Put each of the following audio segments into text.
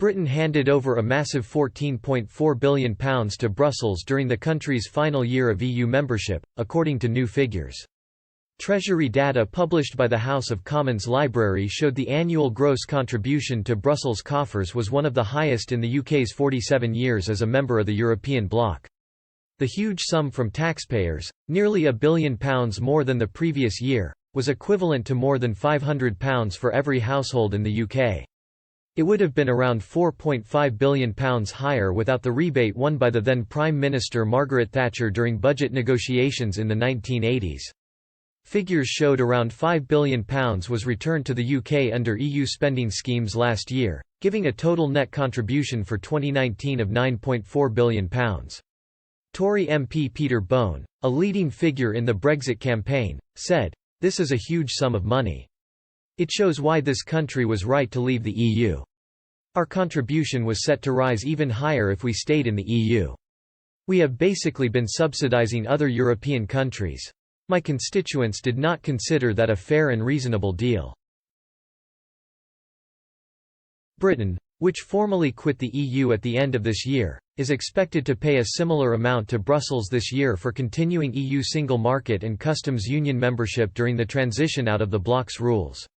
Britain handed over a massive £14.4 billion to Brussels during the country's final year of EU membership, according to new figures. Treasury data published by the House of Commons Library showed the annual gross contribution to Brussels coffers was one of the highest in the UK's 47 years as a member of the European bloc. The huge sum from taxpayers, nearly £1 billion more than the previous year, was equivalent to more than £500 for every household in the UK. It would have been around £4.5 billion higher without the rebate won by the then Prime Minister Margaret Thatcher during budget negotiations in the 1980s. Figures showed around £5 billion was returned to the UK under EU spending schemes last year, giving a total net contribution for 2019 of £9.4 billion. Tory MP Peter Bone, a leading figure in the Brexit campaign, said, "This is a huge sum of money. It shows why this country was right to leave the EU. Our contribution was set to rise even higher if we stayed in the EU. We have basically been subsidising other European countries. My constituents did not consider that a fair and reasonable deal." Britain, which formally quit the EU at the end of this year, is expected to pay a similar amount to Brussels this year for continuing EU single market and customs union membership during the transition out of the bloc's rules.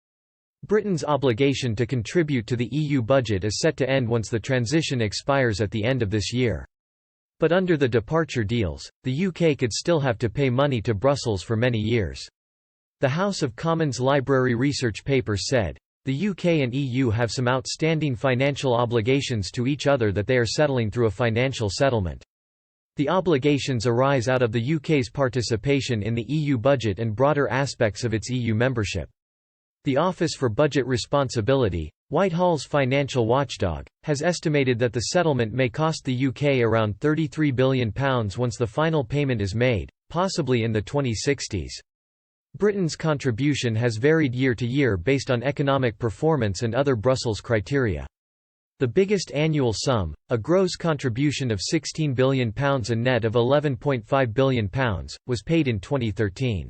Britain's obligation to contribute to the EU budget is set to end once the transition expires at the end of this year. But under the departure deals, the UK could still have to pay money to Brussels for many years. The House of Commons Library research paper said, "The UK and EU have some outstanding financial obligations to each other that they are settling through a financial settlement. The obligations arise out of the UK's participation in the EU budget and broader aspects of its EU membership." The Office for Budget Responsibility, Whitehall's financial watchdog, has estimated that the settlement may cost the UK around £33 billion once the final payment is made, possibly in the 2060s. Britain's contribution has varied year to year based on economic performance and other Brussels criteria. The biggest annual sum, a gross contribution of £16 billion and net of £11.5 billion, was paid in 2013.